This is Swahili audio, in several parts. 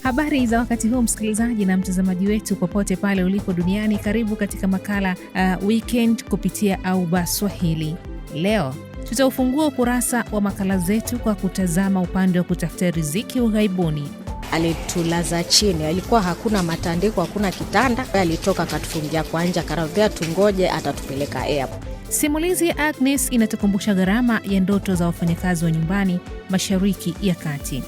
Habari za wakati huu msikilizaji na mtazamaji wetu popote pale ulipo duniani, karibu katika makala Weekend kupitia Auba Swahili. Leo tutaufungua ukurasa wa makala zetu kwa kutazama upande wa kutafuta riziki ughaibuni. Alitulaza chini, alikuwa hakuna matandiko, hakuna kitanda, alitoka katufungia kwa nje, akaravia tungoje atatupeleka airport. Simulizi ya Agnes inatukumbusha gharama ya ndoto za wafanyakazi wa nyumbani Mashariki ya Kati.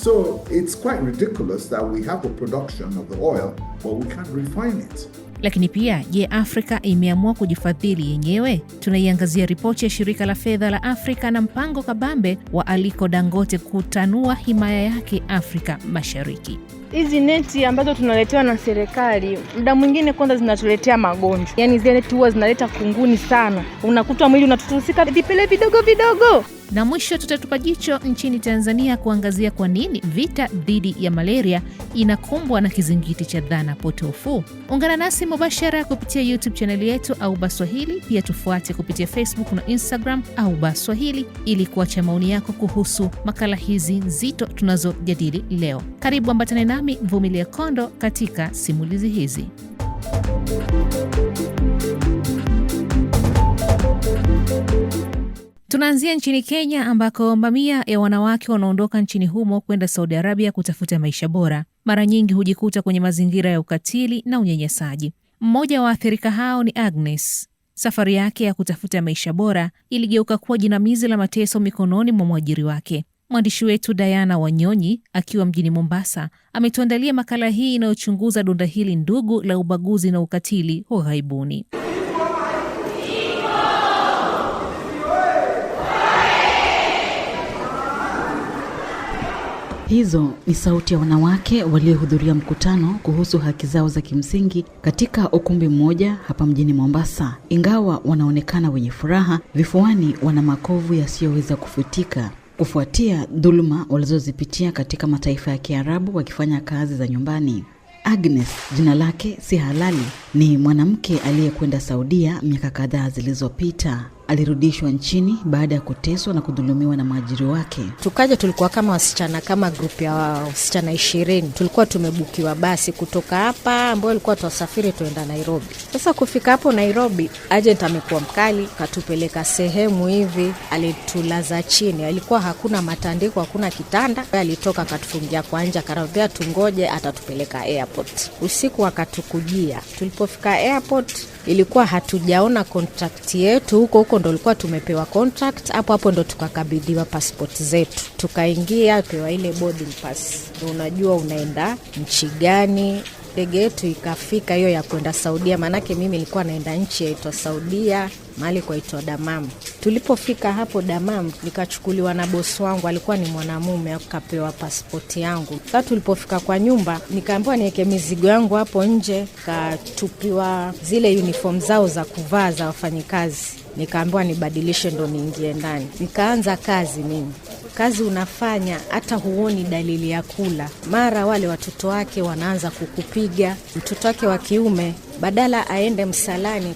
So it's quite ridiculous that we have a production of the oil but we can't refine it. Lakini pia, je, Afrika imeamua kujifadhili yenyewe? Tunaiangazia ripoti ya shirika la fedha la Afrika na mpango kabambe wa Aliko Dangote kutanua himaya yake Afrika Mashariki. Hizi neti ambazo tunaletewa na serikali, muda mwingine kwanza zinatuletea magonjwa. Yaani zile neti huwa zinaleta kunguni sana. Unakuta mwili unatutusika vipele vidogo vidogo. Na mwisho tutatupa jicho nchini Tanzania kuangazia kwa nini vita dhidi ya malaria inakumbwa na kizingiti cha dhana potofu. Ungana nasi mubashara kupitia YouTube channel yetu Auba Swahili, pia tufuate kupitia Facebook na Instagram Auba Swahili ili kuacha maoni yako kuhusu makala hizi nzito tunazojadili leo. Karibu ambatane nami Mvumilia Kondo katika simulizi hizi. Tunaanzia nchini Kenya ambako mamia ya wanawake wanaondoka nchini humo kwenda Saudi Arabia kutafuta maisha bora. Mara nyingi hujikuta kwenye mazingira ya ukatili na unyanyasaji. Mmoja wa waathirika hao ni Agnes. Safari yake ya kutafuta maisha bora iligeuka kuwa jinamizi la mateso mikononi mwa mwajiri wake. Mwandishi wetu Diana Wanyonyi akiwa mjini Mombasa ametuandalia makala hii inayochunguza donda hili ndugu la ubaguzi na ukatili ughaibuni. Hizo ni sauti ya wanawake waliohudhuria mkutano kuhusu haki zao za kimsingi katika ukumbi mmoja hapa mjini Mombasa. Ingawa wanaonekana wenye furaha, vifuani wana makovu yasiyoweza kufutika kufuatia dhuluma walizozipitia katika mataifa ya Kiarabu wakifanya kazi za nyumbani. Agnes, jina lake si halali, ni mwanamke aliyekwenda Saudia miaka kadhaa zilizopita. Alirudishwa nchini baada ya kuteswa na kudhulumiwa na maajiri wake. Tukaja, tulikuwa kama wasichana, kama grupu ya wasichana 20. Tulikuwa tumebukiwa basi kutoka hapa ambao ilikuwa tuwasafiri tuenda Nairobi. Sasa kufika hapo Nairobi, agent amekuwa mkali, katupeleka sehemu hivi, alitulaza chini. Alikuwa hakuna matandiko, hakuna kitanda. Alitoka katufungia kwa nje, akaravia tungoje atatupeleka airport. Usiku akatukujia. Tulipofika airport ilikuwa hatujaona contract yetu huko ndo ilikuwa tumepewa contract. Hapo ndo tukakabidhiwa passport zetu. Tukaingia, pewa ile boarding pass. Ndio unajua unaenda nchi gani. Ndege yetu ikafika hiyo ya kwenda Saudia, manake mimi nilikuwa naenda nchi yaitwa Saudia, mahali kwaitwa Damam. Tulipofika hapo Damam, nikachukuliwa na bosi wangu, alikuwa ni mwanamume, akapewa passport yangu. Sasa tulipofika kwa nyumba, nikaambiwa niweke mizigo yangu hapo nje, katupiwa zile uniform zao za kuvaa za wafanyikazi. Nikaambiwa nibadilishe ndo niingie ndani. Nikaanza kazi mimi. Kazi unafanya hata huoni dalili ya kula. Mara wale watoto wake wanaanza kukupiga. Mtoto wake wa kiume badala aende msalani,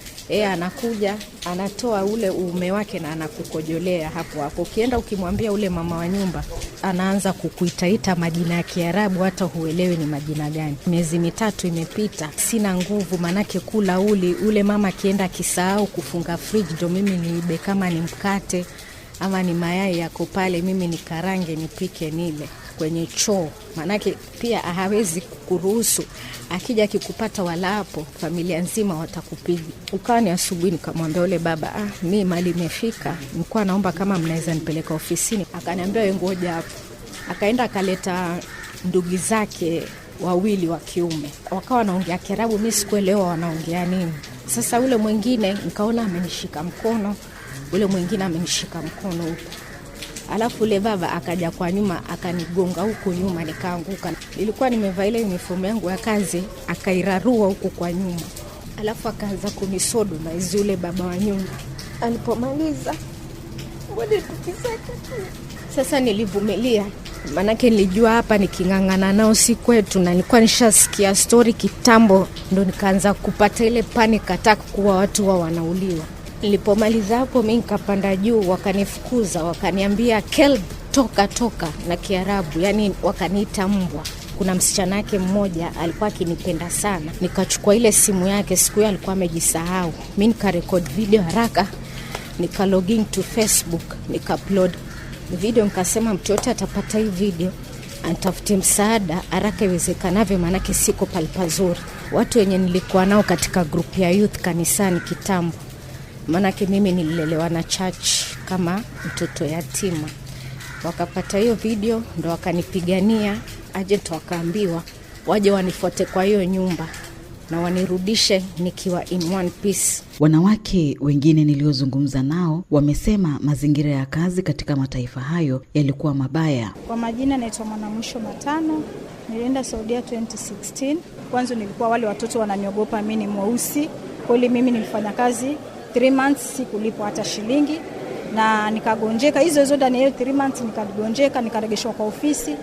anakuja anatoa ule uume wake na anakukojolea hapo hapo. Ukienda ukimwambia ule mama wa nyumba, anaanza kukuitaita majina ya Kiarabu, hata huelewi ni majina gani. Miezi 3 imepita, sina nguvu, manake kula ule mama akienda kisahau kufunga fridge, ndo mimi niibe kama ni mkate ama ni mayai yako pale, mimi nikarange nipike nile kwenye choo. Manake pia hawezi kuruhusu akija kikupata wala hapo familia nzima watakupiga. Ukawa ni asubuhi, nikamwambia ule baba, mimi mali imefika, nilikuwa naomba kama mnaweza nipeleka ofisini. Akaniambia wewe ngoja hapo. Akaenda akaleta ndugu zake 2 wa kiume. Wakawa wanaongea Kiarabu, mimi sikuelewa wanaongea nini. Sasa ule mwingine nikaona amenishika mkono, ule mwingine amenishika mkono huko. Alafu ule baba akaja kwa nyuma akanigonga huko nyuma, nikaanguka. Nilikuwa nimevaa ile uniform yangu ya kazi, akairarua huko kwa nyuma. Alafu akaanza kunisodo na yule baba wa nyumba. Alipomaliza mbona tukisaka tu. Sasa nilivumilia, manake nilijua hapa nikingangana nao si kwetu, na nilikuwa nishasikia story kitambo, ndo nikaanza kupata ile panic attack kuwa watu wanauliwa. Nilipomaliza hapo mimi nikapanda juu, wakanifukuza, wakaniambia kelb, toka na Kiarabu, yani wakaniita mbwa. kuna msichana wake mmoja alikuwa akinipenda sana, nikachukua ile simu yake, siku hiyo alikuwa amejisahau. Mimi nikarecord video haraka, nika login to Facebook, nika upload video, nikasema mtu yote atapata hii video anitafutie msaada haraka iwezekanavyo, maana siko palipazuri. Watu wenye nilikuwa nao katika group ya youth kanisani kitambo, maana mimi nililelewa na church kama mtoto yatima, wakapata hiyo video ndo wakanipigania. Agent wakaambiwa waje wanifuate kwa hiyo nyumba na wanirudishe nikiwa in one piece. Wanawake wengine niliozungumza nao wamesema mazingira ya kazi katika mataifa hayo yalikuwa mabaya. Kwa majina naitwa Mwanamwisho Matano, nilienda Saudia 2016. Kwanza nilikuwa wale watoto wananiogopa mimi ni mweusi. Kweli mimi nilifanya kazi 3 months sikulipwa hata shilingi na nikagonjeka. Hizo ndani ya 3 months nikagonjeka, nikaregeshwa kwa ofisi.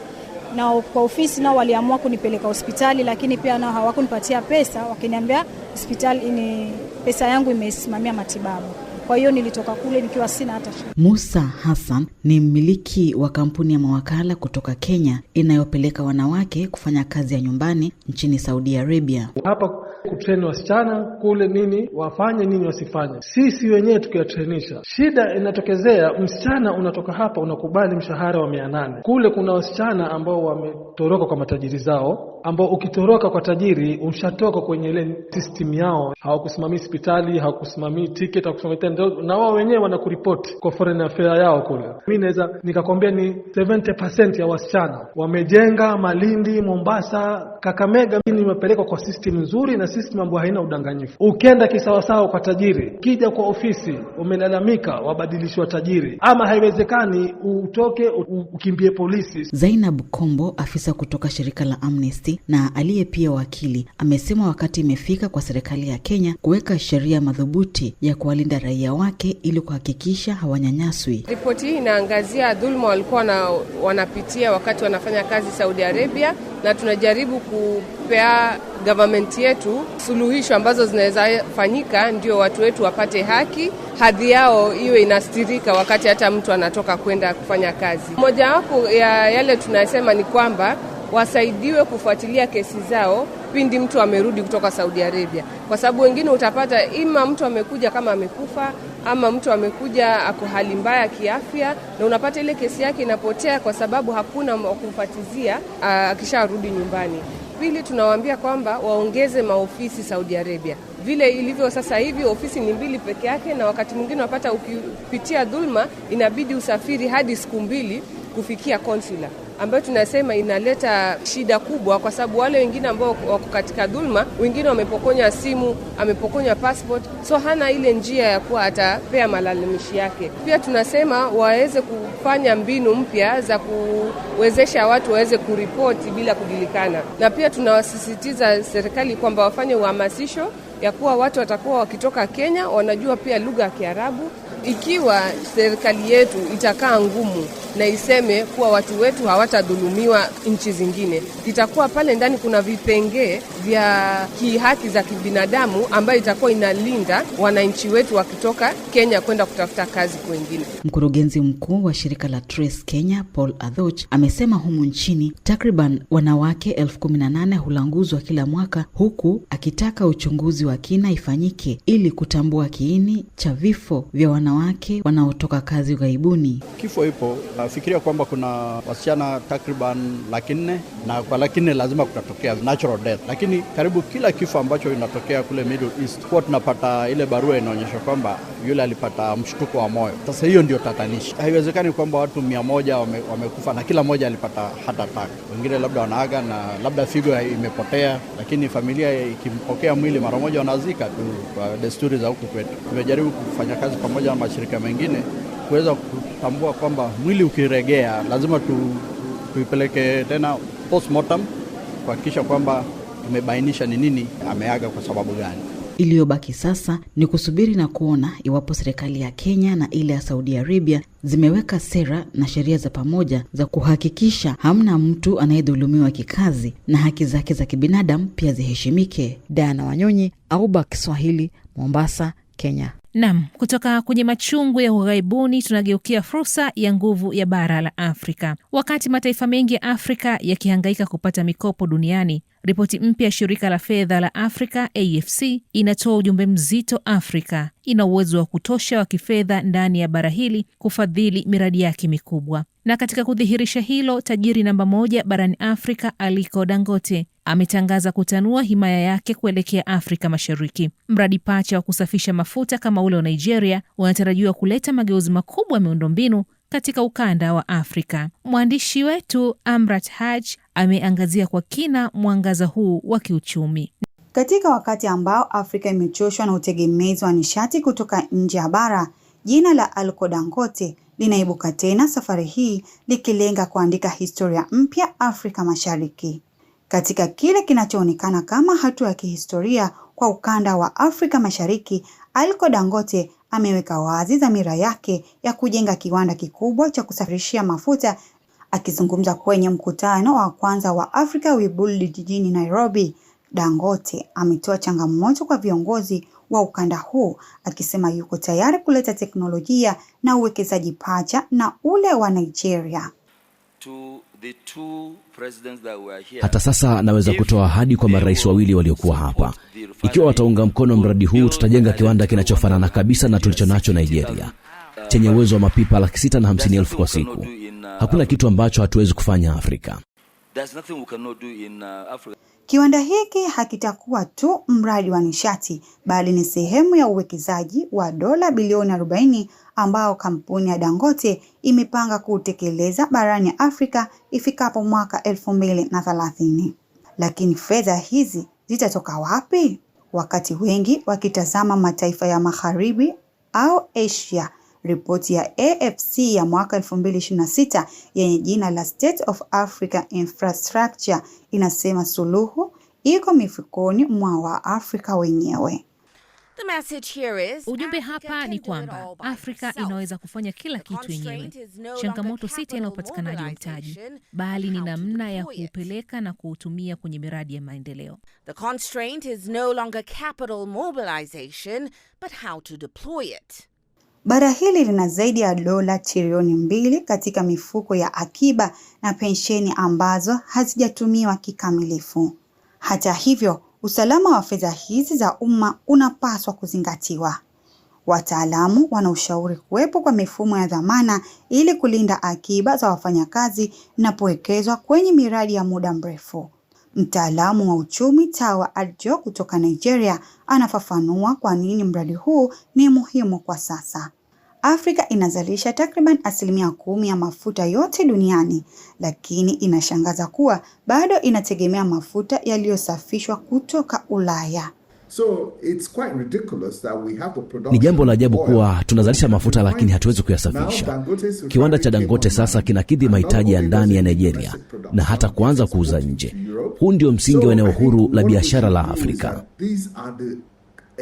Na kwa ofisi nao waliamua kunipeleka hospitali, lakini pia nao hawakunipatia pesa, wakiniambia hospitali ni pesa yangu imesimamia matibabu. Kwa hiyo nilitoka kule nikiwa sina hata shilingi. Musa Hassan ni mmiliki wa kampuni ya mawakala kutoka Kenya inayopeleka wanawake kufanya kazi ya nyumbani nchini Saudi Arabia. Hapa kutrain wasichana kule nini wafanye nini wasifanye. Sisi wenyewe tukiwatrenisha. Shida inatokezea, msichana unatoka hapa unakubali mshahara wa 800. Kule kuna wasichana ambao wametoroka kwa matajiri zao, ambao ukitoroka kwa tajiri ushatoka kwenye ile system yao, hawakusimamia hospitali, hawakusimamia ticket, hawakusimamia, na wao wenyewe wanakuripoti kwa foreign affair yao kule. Mimi naweza nikakwambia ni 70% ya wasichana wamejenga Malindi, Mombasa, Kakamega. Mimi nimepelekwa kwa system nzuri na system ambayo haina udanganyifu. Ukienda kisawasawa kwa tajiri, kija kwa ofisi umelalamika, wabadilishwa tajiri, ama haiwezekani utoke ukimbie polisi. Zainab Kombo, afisa kutoka shirika la Amnesty na aliye pia wakili, amesema wakati imefika kwa serikali ya Kenya kuweka sheria madhubuti ya kuwalinda raia wake ili kuhakikisha hawanyanyaswi. Ripoti hii inaangazia dhulma walikuwa wanapitia wakati wanafanya kazi Saudi Arabia, na tunajaribu kupea government yetu suluhisho ambazo zinaweza fanyika ndio watu wetu wapate haki, hadhi yao iwe inastirika wakati hata mtu anatoka kwenda kufanya kazi. Moja wapo ya yale tunasema ni kwamba wasaidiwe kufuatilia kesi zao pindi mtu amerudi kutoka Saudi Arabia, kwa sababu wengine utapata ima mtu amekuja kama amekufa ama mtu amekuja ako hali mbaya kiafya, na unapata ile kesi yake inapotea kwa sababu hakuna kumfatizia akisharudi nyumbani. Pili, tunawaambia kwamba waongeze maofisi Saudi Arabia. Vile ilivyo sasa hivi ofisi ni 2 peke yake, na wakati mwingine unapata ukipitia dhulma inabidi usafiri hadi siku 2 kufikia consular, ambayo tunasema inaleta shida kubwa, kwa sababu wale wengine ambao wako katika dhulma, wengine wamepokonya simu, amepokonya passport, so hana ile njia ya kuwa atapea malalamishi yake. Pia tunasema waweze kufanya mbinu mpya za kuwezesha watu waweze kuripoti bila kujulikana, na pia tunawasisitiza serikali kwamba wafanye uhamasisho ya kuwa watu watakuwa wakitoka Kenya wanajua pia lugha ya Kiarabu. Ikiwa serikali yetu itakaa ngumu na iseme kuwa watu wetu hawatadhulumiwa nchi zingine, itakuwa pale ndani kuna vipengee vya haki za kibinadamu ambayo itakuwa inalinda wananchi wetu wakitoka Kenya kwenda kutafuta kazi kwingine. Mkurugenzi mkuu wa shirika la Trace Kenya, Paul Adhoch, amesema humu nchini takriban wanawake 18,000 hulanguzwa kila mwaka, huku akitaka uchunguzi wa kina ifanyike ili kutambua kiini cha vifo vya wanawake wanaotoka kazi ughaibuni. Kifo ipo, fikiria kwamba kuna wasichana takriban 400,000 na kwa 400,000 lazima kutatokea natural death. Lakini karibu kila kifo ambacho inatokea kule Middle East kwa tunapata ile barua inaonyesha kwamba yule alipata mshtuko wa moyo. Sasa hiyo ndio tatanishi. Haiwezekani kwamba watu 100 wamekufa na kila mmoja alipata heart attack. Wengine labda wanaaga na labda figo imepotea, lakini familia ikimpokea mwili mara moja wanazika tu kwa desturi za huku kwetu. Tumejaribu kufanya kazi pamoja na mashirika mengine kuweza kutambua kwamba mwili ukiregea lazima tuipeleke tena postmortem kuhakikisha kwamba tumebainisha ni nini ameaga kwa sababu gani. Iliyobaki sasa ni kusubiri na kuona iwapo serikali ya Kenya na ile ya Saudi Arabia zimeweka sera na sheria za pamoja za kuhakikisha hamna mtu anayedhulumiwa kikazi na haki zake za kibinadamu pia ziheshimike. Diana Wanyonyi, Auba Kiswahili, Mombasa, Kenya. Naam, kutoka kwenye machungu ya ughaibuni tunageukia fursa ya nguvu ya bara la Afrika. Wakati mataifa mengi ya Afrika yakihangaika kupata mikopo duniani, ripoti mpya ya shirika la fedha la Afrika AFC inatoa ujumbe mzito. Afrika ina uwezo wa kutosha wa kifedha ndani ya bara hili kufadhili miradi yake mikubwa. Na katika kudhihirisha hilo, tajiri namba 1 barani Afrika Aliko Dangote ametangaza kutanua himaya yake kuelekea Afrika Mashariki. Mradi pacha wa kusafisha mafuta kama ule wa Nigeria unatarajiwa kuleta mageuzi makubwa ya miundombinu katika ukanda wa Afrika. Mwandishi wetu Amrat Haj ameangazia kwa kina mwangaza huu wa kiuchumi. Katika wakati ambao Afrika imechoshwa na utegemezi wa nishati kutoka nje ya bara, jina la Aliko Dangote linaibuka tena, safari hii likilenga kuandika historia mpya Afrika Mashariki. Katika kile kinachoonekana kama hatua ya kihistoria kwa ukanda wa Afrika Mashariki, Aliko Dangote ameweka wazi dhamira yake ya kujenga kiwanda kikubwa cha kusafirishia mafuta. Akizungumza kwenye mkutano wa kwanza wa Africa We Build jijini Nairobi, Dangote ametoa changamoto kwa viongozi wa ukanda huu, akisema yuko tayari kuleta teknolojia na uwekezaji pacha na ule wa Nigeria. Hata sasa naweza kutoa ahadi kwa marais wawili waliokuwa hapa. Ikiwa wataunga mkono mradi huu, tutajenga kiwanda kinachofanana kabisa na tulichonacho Nigeria, chenye uwezo wa mapipa 650,000 kwa siku. Hakuna kitu ambacho hatuwezi kufanya Afrika. Kiwanda hiki hakitakuwa tu mradi wa nishati, bali ni sehemu ya uwekezaji wa dola bilioni 40 ambao kampuni ya Dangote imepanga kutekeleza barani Afrika ifikapo mwaka 2030. Lakini fedha hizi zitatoka wapi? Wakati wengi wakitazama mataifa ya Magharibi au Asia, ripoti ya AFC ya mwaka 2026 yenye jina la State of Africa Infrastructure inasema suluhu iko mifukoni mwa Waafrika wenyewe. Ujumbe hapa ni kwamba Afrika inaweza kufanya kila kitu yenyewe. Changamoto si tena upatikanaji wa mtaji, bali ni namna ya kuupeleka na kuutumia kwenye miradi ya maendeleo. The constraint is no longer capital mobilization, but how to deploy it. Bara hili lina zaidi ya dola trilioni 2 katika mifuko ya akiba na pensheni ambazo hazijatumiwa kikamilifu. Hata hivyo, usalama wa fedha hizi za umma unapaswa kuzingatiwa. Wataalamu wanaushauri kuwepo kwa mifumo ya dhamana ili kulinda akiba za wafanyakazi inapowekezwa kwenye miradi ya muda mrefu. Mtaalamu wa uchumi Tawa Adjo kutoka Nigeria anafafanua kwa nini mradi huu ni muhimu kwa sasa. Afrika inazalisha takriban 10% ya mafuta yote duniani, lakini inashangaza kuwa bado inategemea mafuta yaliyosafishwa kutoka Ulaya. So it's quite ridiculous that we have a production. Ni jambo la ajabu kuwa tunazalisha mafuta lakini hatuwezi kuyasafisha. Kiwanda cha Dangote sasa kinakidhi mahitaji ya ndani ya Nigeria na hata kuanza kuuza nje. Huu ndio msingi wa eneo huru la biashara la Afrika. These are the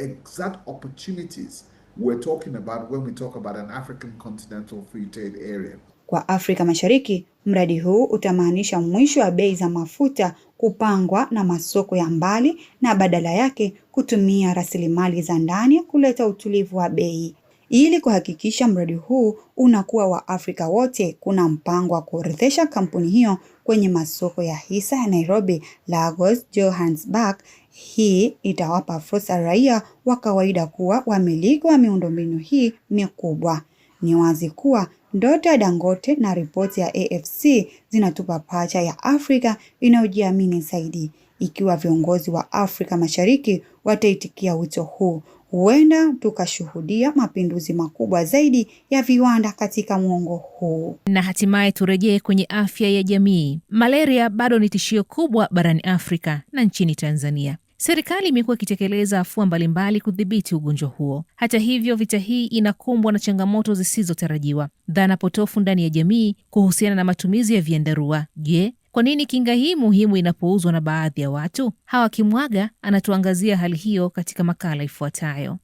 exact opportunities we're talking about when we talk about an African continental free trade area. Kwa Afrika Mashariki, mradi huu utamaanisha mwisho wa bei za mafuta kupangwa na masoko ya mbali na badala yake kutumia rasilimali za ndani kuleta utulivu wa bei. Ili kuhakikisha mradi huu unakuwa wa Afrika wote, kuna mpango wa kuorodhesha kampuni hiyo kwenye masoko ya hisa ya Nairobi, Lagos, Johannesburg. Hii itawapa fursa raia wa kawaida kuwa wamiliki wa miundombinu hii mikubwa. Ni wazi kuwa ndoto ya Dangote na ripoti ya AFC zinatupa pacha ya Afrika inayojiamini zaidi. Ikiwa viongozi wa Afrika Mashariki wataitikia wito huu, huenda tukashuhudia mapinduzi makubwa zaidi ya viwanda katika muongo huu. Na hatimaye turejee kwenye afya ya jamii. Malaria bado ni tishio kubwa barani Afrika na nchini Tanzania. Serikali imekuwa ikitekeleza afua mbalimbali kudhibiti ugonjwa huo. Hata hivyo, vita hii inakumbwa na changamoto zisizotarajiwa. Dhana potofu ndani ya jamii kuhusiana na matumizi ya vyandarua. Je, kwa nini kinga hii muhimu inapuuzwa na baadhi ya watu? Hawa Kimwaga anatuangazia hali hiyo katika makala ifuatayo.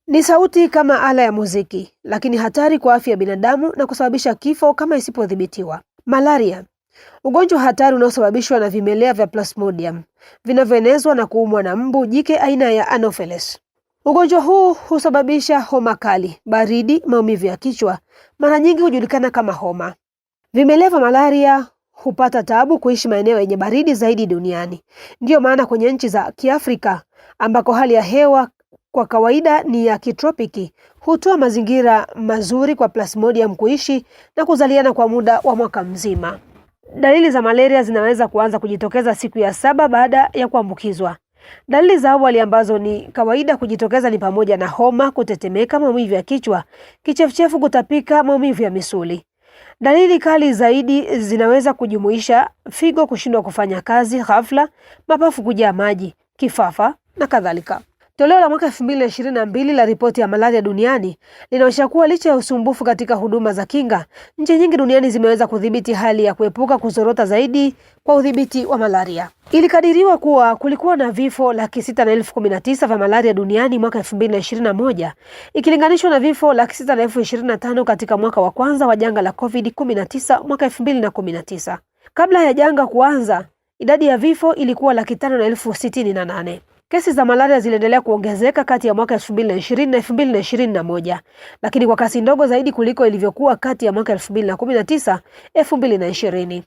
Ni sauti kama ala ya muziki, lakini hatari kwa afya ya binadamu na kusababisha kifo kama isipodhibitiwa. Malaria ugonjwa hatari unaosababishwa na vimelea vya Plasmodium vinavyoenezwa na kuumwa na mbu jike aina ya Anopheles. Ugonjwa huu husababisha homa kali, baridi, maumivu ya kichwa, mara nyingi hujulikana kama homa. Vimelea vya malaria hupata taabu kuishi maeneo yenye baridi zaidi duniani. Ndiyo maana kwenye nchi za Kiafrika ambako hali ya hewa kwa kawaida ni ya kitropiki, hutoa mazingira mazuri kwa Plasmodium kuishi na kuzaliana kwa muda wa mwaka mzima. Dalili za malaria zinaweza kuanza kujitokeza siku ya 7 baada ya kuambukizwa. Dalili za awali ambazo ni kawaida kujitokeza ni pamoja na homa, kutetemeka, maumivu ya kichwa, kichefuchefu, kutapika, maumivu ya misuli. Dalili kali zaidi zinaweza kujumuisha figo kushindwa kufanya kazi ghafla, mapafu kujaa maji, kifafa na kadhalika. Toleo la mwaka 2022 la ripoti ya malaria duniani linaonyesha kuwa licha ya usumbufu katika huduma za kinga, nchi nyingi duniani zimeweza kudhibiti hali ya kuepuka kuzorota zaidi kwa udhibiti wa malaria. Ilikadiriwa kuwa kulikuwa na vifo 619,019 vya malaria duniani mwaka 2021 ikilinganishwa na vifo 625,025 katika mwaka wa kwanza wa janga la COVID-19 mwaka 2019. Kabla ya janga kuanza, idadi ya vifo ilikuwa 505,068. Kesi za malaria ziliendelea kuongezeka kati ya mwaka 2020 na 2021, lakini kwa kasi ndogo zaidi kuliko ilivyokuwa kati ya mwaka 2019 2020.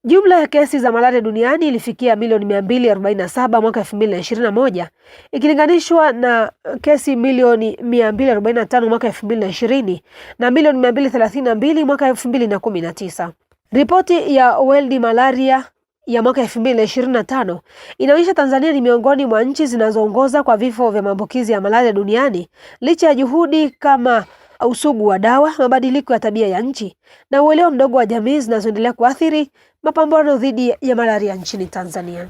Jumla ya kesi za malaria duniani ilifikia milioni 247 mwaka 2021 ikilinganishwa na kesi milioni 245 mwaka 2020 na milioni 232 mwaka 2019. Ripoti ya World Malaria ya mwaka 2025 inaonyesha Tanzania ni miongoni mwa nchi zinazoongoza kwa vifo vya maambukizi ya malaria duniani licha ya juhudi kama usugu wa dawa, mabadiliko ya tabia ya nchi na uelewa mdogo wa jamii zinazoendelea kuathiri mapambano dhidi ya malaria nchini Tanzania.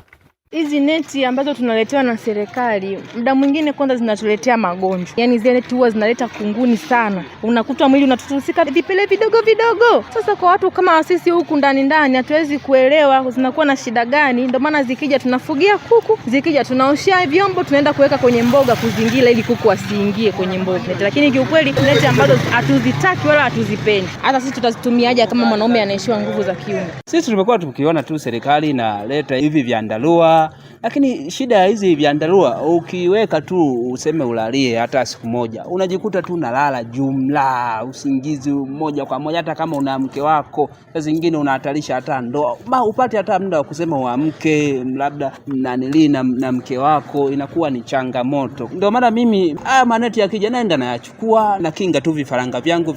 Hizi neti ambazo tunaletewa na serikali, muda mwingine kwanza zinatuletea magonjwa. Yaani zile neti huwa zinaleta kunguni sana. Unakuta mwili unatutusika vipele vidogo vidogo. Sasa kwa watu kama sisi huku ndani hatuwezi kuelewa zinakuwa na shida gani. Ndio maana zikija tunafugia kuku, zikija tunaoshia vyombo, tunaenda kuweka kwenye mboga kuzingira ili kuku wasiingie kwenye mboga. Lakini kiukweli neti ambazo hatuzitaki wala hatuzipendi. Hata sisi tutazitumiaje kama mwanaume anaishiwa nguvu za kiume? Sisi tumekuwa tukiona tu serikali inaleta hivi vyandarua, lakini shida ya hizi vyandarua ukiweka tu useme ulalie hata siku moja, unajikuta tu unalala jumla usingizi moja kwa moja, hata kama una mke wako saa zingine unahatarisha hata ndoa, upate hata muda wa kusema uamke labda na mke wako, inakuwa ni changamoto. Ndio maana mimi maneti yakija naenda nayachukua na kinga tu vifaranga vyangu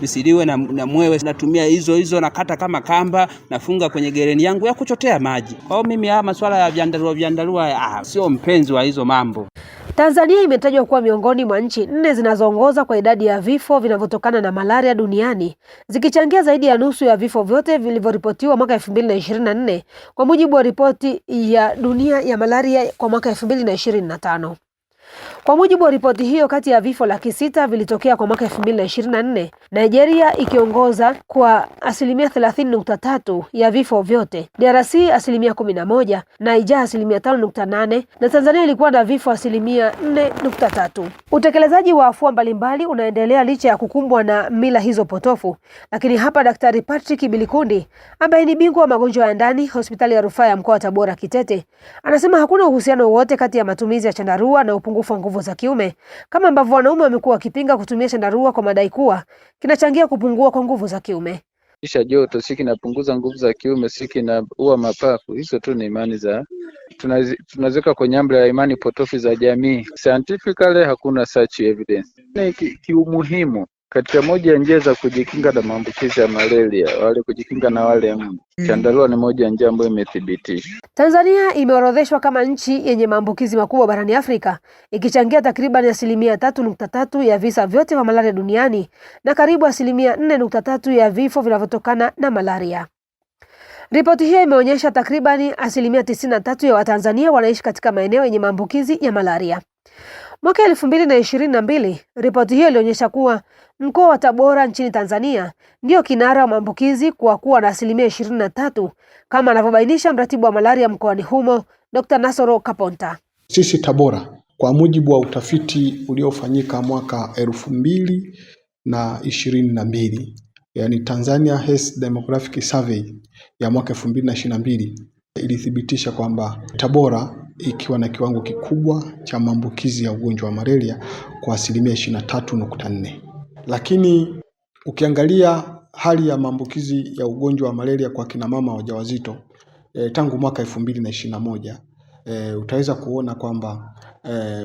visiliwe na mwewe, natumia hizo nakata kama kamba, nafunga kwenye gereni yangu ya kuchotea maji. Kwa hiyo mimi masuala ya vyandarua sio mpenzi wa hizo mambo. Tanzania imetajwa kuwa miongoni mwa nchi 4 zinazoongoza kwa idadi ya vifo vinavyotokana na malaria duniani, zikichangia zaidi ya nusu ya vifo vyote vilivyoripotiwa mwaka 2024 kwa mujibu wa ripoti ya dunia ya malaria kwa mwaka 2025. Kwa mujibu wa ripoti hiyo, kati ya vifo 600,000 vilitokea kwa mwaka 2024, Nigeria ikiongoza kwa 30.3% ya vifo vyote, DRC 11%, Niger 5.8% na Tanzania ilikuwa na vifo 4.3%. Utekelezaji wa afua mbalimbali unaendelea licha ya kukumbwa na mila hizo potofu, lakini hapa Daktari Patrick Bilikundi ambaye ni bingwa wa magonjwa ya ndani hospitali ya rufaa ya mkoa wa Tabora Kitete anasema hakuna uhusiano wowote kati ya matumizi ya chandarua na upungufu wa nguvu za kiume, kama ambavyo wanaume wamekuwa wakipinga kutumia chandarua kwa madai kuwa kinachangia kupungua kwa nguvu za kiume. Kisha joto si kinapunguza nguvu za kiume, si kinaua mapafu. Hizo tu ni imani za tunaweka kwenye amri ya imani potofu za jamii. Scientifically hakuna such evidence. Ni kiumuhimu katika moja ya njia za kujikinga na maambukizi ya malaria, wale kujikinga na wale chandarua ni moja ya njia ambayo imethibitishwa. Tanzania imeorodheshwa kama nchi yenye maambukizi makubwa barani Afrika, ikichangia takriban 3.3% ya visa vyote vya malaria duniani na karibu 4.3% ya vifo vinavyotokana na malaria. Ripoti hiyo imeonyesha takriban 93% ya Watanzania wanaishi katika maeneo yenye maambukizi ya malaria. Mwaka 2022, ripoti hiyo ilionyesha kuwa mkoa wa Tabora nchini Tanzania ndio kinara wa maambukizi kwa kuwa na 23%, kama anavyobainisha mratibu wa malaria mkoani humo Dr. Nasoro Kaponta. Sisi Tabora, kwa mujibu wa utafiti uliofanyika mwaka 2022, yani Tanzania Health Demographic Survey ya mwaka 2022 ilithibitisha kwamba Tabora ikiwa na kiwango kikubwa cha maambukizi ya ugonjwa wa malaria kwa 23.4%. Lakini ukiangalia hali ya maambukizi ya ugonjwa wa malaria kwa kina mama wajawazito tangu mwaka 2021 utaweza kuona kwamba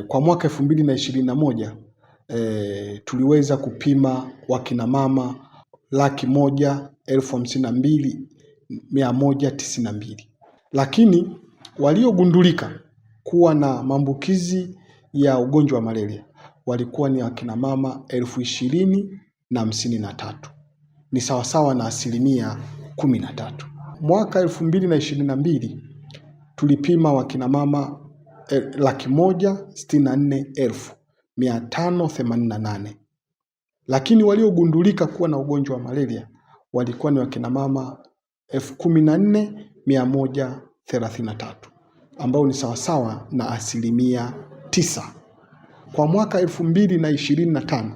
kwa mwaka 2021 tuliweza kupima wakina mama 152,192, lakini waliogundulika kuwa na maambukizi ya ugonjwa wa malaria walikuwa ni wakina mama 20,053, ni sawasawa na 13%. Mwaka 2022 tulipima wakina mama 164,588, lakini waliogundulika kuwa na ugonjwa wa malaria walikuwa ni wakina mama 14,133, ambao ni sawasawa na 9%. Kwa mwaka 2025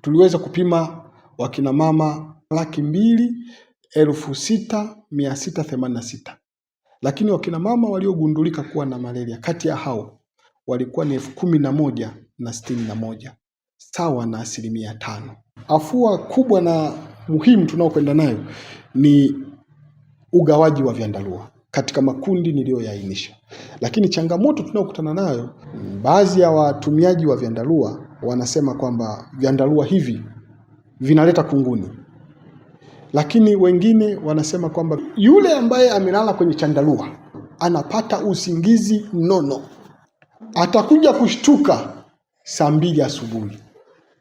tuliweza kupima wakina mama 206,686, lakini wakina mama waliogundulika kuwa na malaria kati ya hao walikuwa ni 11,061, sawa na 5%. Afua kubwa na muhimu tunaokwenda nayo ni ugawaji wa vyandarua katika makundi niliyoyaainisha. Lakini changamoto tunayokutana nayo, baadhi ya watumiaji wa vyandarua wanasema kwamba vyandarua hivi vinaleta kunguni. Lakini wengine wanasema kwamba yule ambaye amelala kwenye chandarua anapata usingizi mnono, atakuja kushtuka saa 2 asubuhi.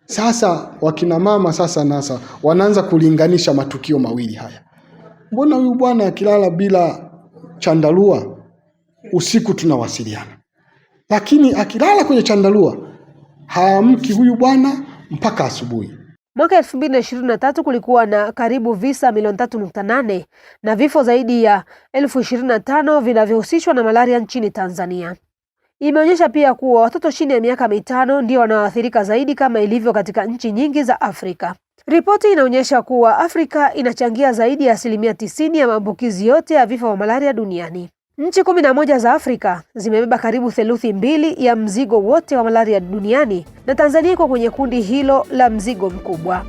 Sasa wakina mama sasa wanaanza kulinganisha matukio mawili haya. Mbona huyu bwana akilala bila chandarua usiku tunawasiliana, lakini akilala kwenye chandarua haamki huyu bwana mpaka asubuhi. Mwaka 2023 kulikuwa na karibu visa milioni 3.8 na vifo zaidi ya 25,000 vinavyohusishwa na malaria nchini Tanzania. Imeonyesha pia kuwa watoto chini ya miaka 5 ndio wanaoathirika zaidi kama ilivyo katika nchi nyingi za Afrika. Ripoti inaonyesha kuwa Afrika inachangia zaidi ya 90% ya maambukizi yote ya vifo vya malaria duniani. Nchi 11 za Afrika zimebeba karibu 2/3 ya mzigo wote wa malaria duniani, na Tanzania iko kwenye kundi hilo la mzigo mkubwa.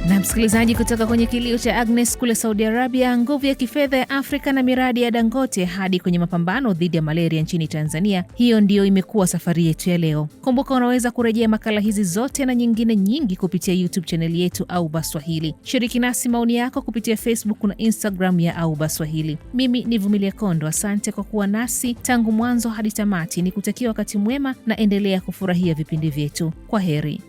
Na msikilizaji, kutoka kwenye kilio cha Agnes kule Saudi Arabia, nguvu ya kifedha ya Afrika na miradi ya Dangote hadi kwenye mapambano dhidi ya malaria nchini Tanzania, hiyo ndiyo imekuwa safari yetu ya leo. Kumbuka unaweza kurejea makala hizi zote na nyingine nyingi kupitia YouTube chaneli yetu Auba Swahili. Shiriki nasi maoni yako kupitia Facebook na Instagram ya Auba Swahili. Mimi ni Vumilia Kondo, asante kwa kuwa nasi tangu mwanzo hadi tamati. Nikutakia wakati mwema na endelea kufurahia vipindi vyetu. Kwa heri.